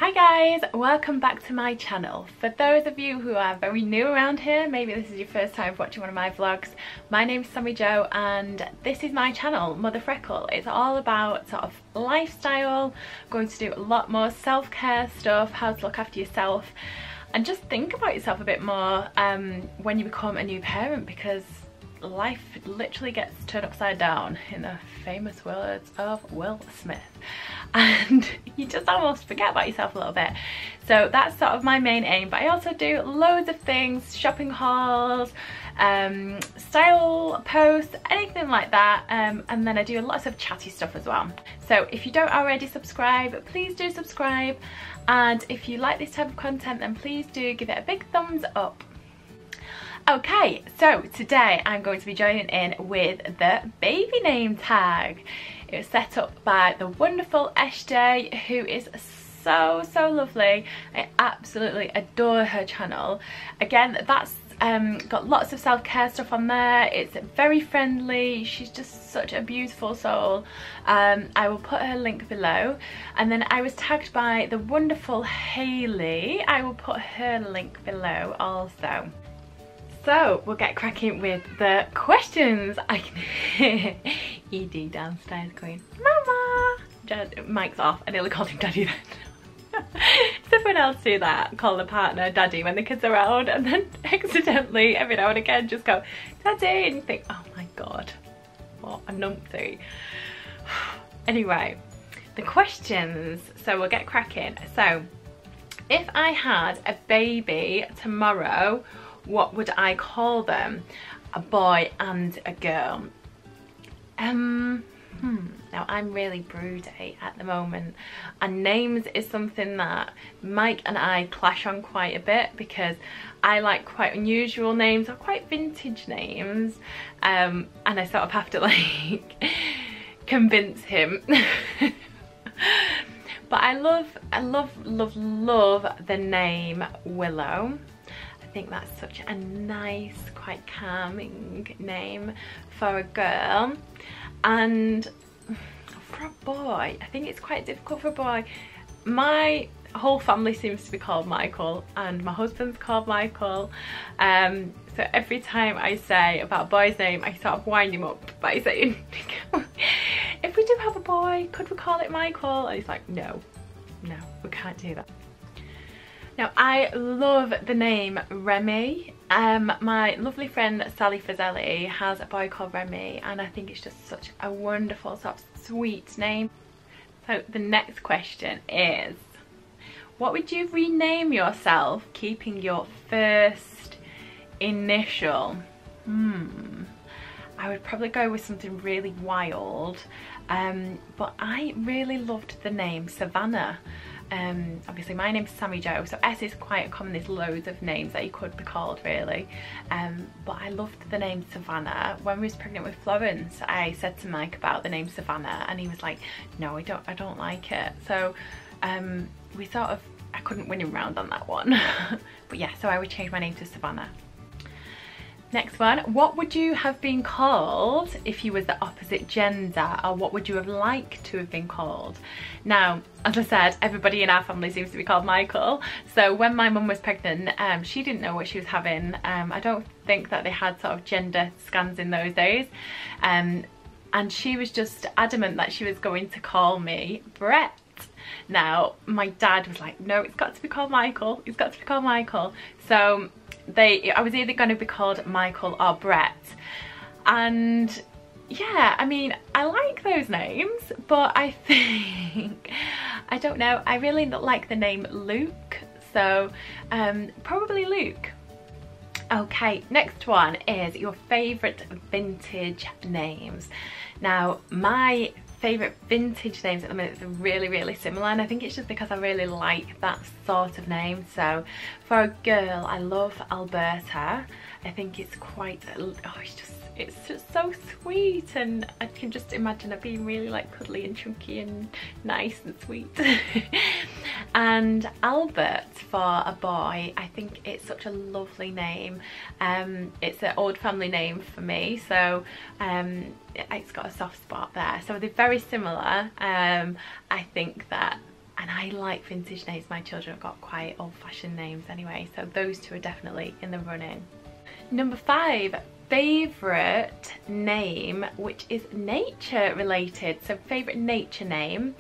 Hi guys, welcome back to my channel. For those of you who are very new around here, maybe this is your first time watching one of my vlogs, my name's Sammi-Jo and this is my channel, Mother Freckle. It's all about sort of lifestyle, going to do a lot more self-care stuff, how to look after yourself and just think about yourself a bit more when you become a new parent, because life literally gets turned upside down, in the famous words of Will Smith, and you just almost forget about yourself a little bit. So that's sort of my main aim, but I also do loads of things, shopping hauls, style posts, anything like that, and then I do lots of chatty stuff as well. So if you don't already subscribe, please do subscribe, and if you like this type of content then please do give it a big thumbs up. Okay, so today I'm going to be joining in with the baby name tag. It was set up by the wonderful Eshday, who is so lovely. I absolutely adore her channel. Again, that's got lots of self-care stuff on there. It's very friendly. She's just such a beautiful soul. I will put her link below, and then I was tagged by the wonderful Hayley. I will put her link below also. So we'll get cracking with the questions. I can hear ED downstairs going, Mama! Mic's off. I nearly called him Daddy then. So everyone else do that, call the partner Daddy when the kids are around, and then accidentally every now and again just go Daddy, and you think, oh my god, what a numpty. Anyway, the questions, so we'll get cracking. So if I had a baby tomorrow, what would I call them? A boy and a girl. Now I'm really broody at the moment, and names is something that Mike and I clash on quite a bit, because I like quite unusual names or quite vintage names, and I sort of have to like convince him. But I love the name Willow. I think that's such a nice, quite calming name for a girl. And for a boy, I think it's quite difficult for a boy. My whole family seems to be called Michael, and my husband's called Michael. So every time I say about a boy's name, I sort of wind him up by saying, if we do have a boy, could we call it Michael? And he's like, no, we can't do that. Now I love the name Remy. My lovely friend Sally Fazzelli has a boy called Remy, and I think it's just such a wonderful sort of sweet name. So the next question is, what would you rename yourself keeping your first initial? I would probably go with something really wild, but I really loved the name Savannah. Obviously my name's Sammi-Jo, so S is quite common. There's loads of names that you could be called really, but I loved the name Savannah. When we was pregnant with Florence, I said to Mike about the name Savannah, and he was like, no, I don't like it. So we sort of, I couldn't win him round on that one. But yeah, so I would change my name to Savannah. Next one, what would you have been called if you was the opposite gender, or what would you have liked to have been called? Now, as I said, everybody in our family seems to be called Michael. So when my mum was pregnant, she didn't know what she was having. I don't think that they had sort of gender scans in those days. And she was just adamant that she was going to call me Brett. Now, my dad was like, no, it's got to be called Michael. It's got to be called Michael. So I was either going to be called Michael or Brett. And yeah, I mean, I like those names, but I think, I don't know, I really like the name Luke. So probably Luke. Okay, next one is your favourite vintage names. Now, my favourite vintage names at the minute are really similar, and I think it's just because I really like that sort of name. So for a girl, I love Alberta. I think it's quite, it's just so sweet, and I can just imagine it being really like cuddly and chunky and nice and sweet. And Albert for a boy, I think it's such a lovely name. It's an old family name for me, so it's got a soft spot there. So they're very similar. I think that and I like vintage names. My children have got quite old-fashioned names anyway, so those two are definitely in the running. Number 5, favourite name, which is nature related. So favourite nature name,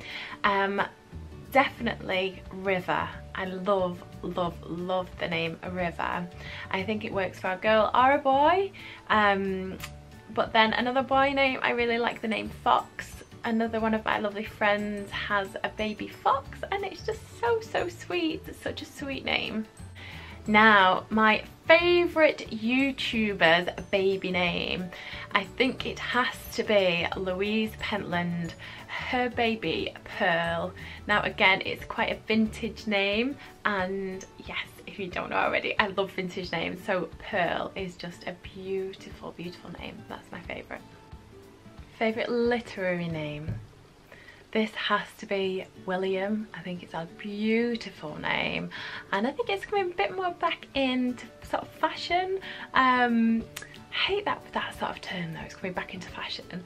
definitely River. I love the name River. I think it works for a girl or a boy. But then another boy name, I really like the name Fox. Another one of my lovely friends has a baby fox, and it's just so sweet. It's such a sweet name. Now, my favourite YouTuber's baby name, I think it has to be Louise Pentland, her baby Pearl. Now again, it's quite a vintage name, and yes, if you don't know already, I love vintage names, so Pearl is just a beautiful name. That's my favourite. Favourite literary name? This has to be William. I think it's a beautiful name, and I think it's coming a bit more back into sort of fashion. I hate that sort of term though, it's coming back into fashion.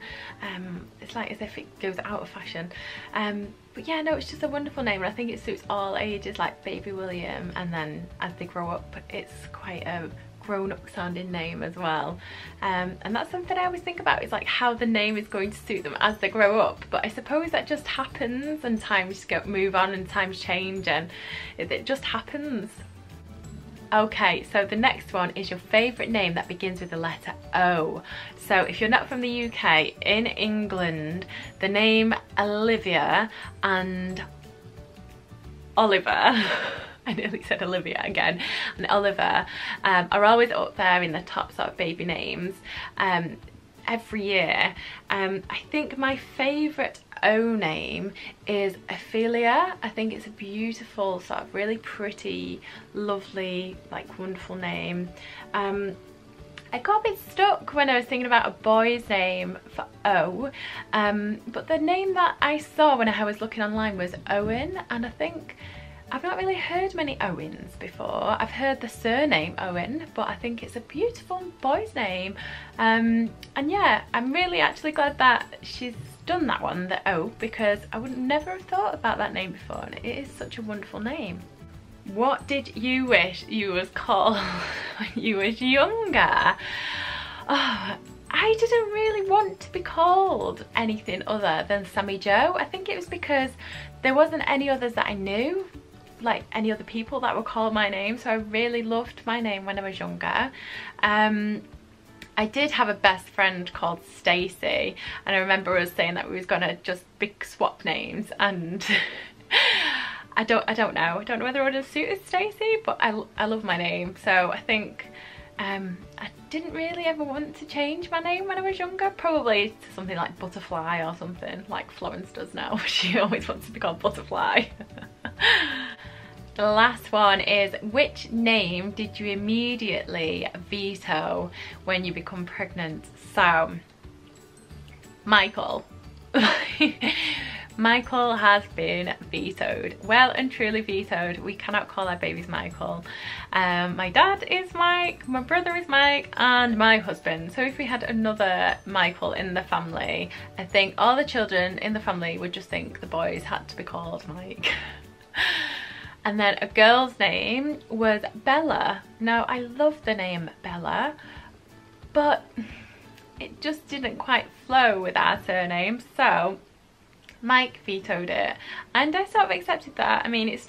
It's like as if it goes out of fashion. But yeah, no, it's just a wonderful name, and I think it suits all ages, like baby William, and then as they grow up, it's quite a grown-up sounding name as well. And that's something I always think about, is like how the name is going to suit them as they grow up. But I suppose that just happens, and times move on and times change, and it just happens. Okay, so the next one is your favourite name that begins with the letter O. So if you're not from the UK, in England, the name Olivia and Oliver I nearly said Olivia again, and Oliver are always up there in the top sort of baby names every year. I think my favourite O name is Ophelia. I think it's a beautiful, sort of really pretty, lovely, like wonderful name. I got a bit stuck when I was thinking about a boy's name for O, but the name that I saw when I was looking online was Owen, and I think I've not really heard many Owens before. I've heard the surname Owen, but I think it's a beautiful boy's name. And yeah, I'm really actually glad that she's done that one, the O, because I would never have thought about that name before, and it is such a wonderful name. What did you wish you was called when you was younger? Oh, I didn't really want to be called anything other than Sammi-Jo. I think it was because there wasn't any others that I knew, like any other people that were called my name, so I really loved my name when I was younger. I did have a best friend called Stacey, and I remember us saying that we was gonna just big swap names, and I don't know whether it would have suited Stacey, but I love my name, so I think I didn't really ever want to change my name when I was younger. Probably to something like Butterfly or something, like Florence does now. She always wants to be called Butterfly. The last one is, which name did you immediately veto when you become pregnant? So, Michael. Michael has been vetoed, well and truly vetoed. We cannot call our babies Michael. My dad is Mike, my brother is Mike, and my husband. So if we had another Michael in the family, I think all the children in the family would just think the boys had to be called Mike. And then a girl's name was Bella. Now, I love the name Bella, but it just didn't quite flow with our surname, so Mike vetoed it, and I sort of accepted that. I mean,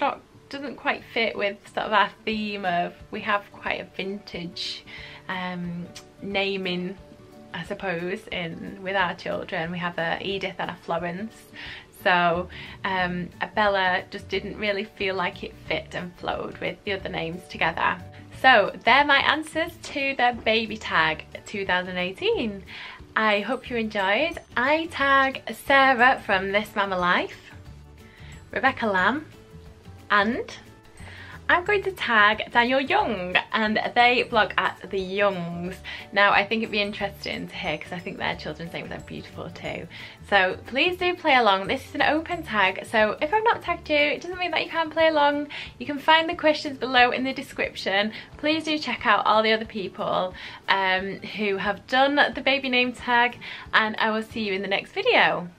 doesn't quite fit with sort of our theme of, we have quite a vintage naming, I suppose, with our children. We have a Edith and a Florence. So a Bella just didn't really feel like it fit and flowed with the other names together. So they're my answers to the baby tag 2018. I hope you enjoyed. I tag Sarah from This Mama Life, Rebecca Lamb, and I'm going to tag Daniel Young, and they blog at The Youngs. Now, I think it'd be interesting to hear, because I think their children's names are beautiful too. So please do play along. This is an open tag, so if I've not tagged you, it doesn't mean that you can't play along. You can find the questions below in the description. Please do check out all the other people who have done the baby name tag, and I will see you in the next video.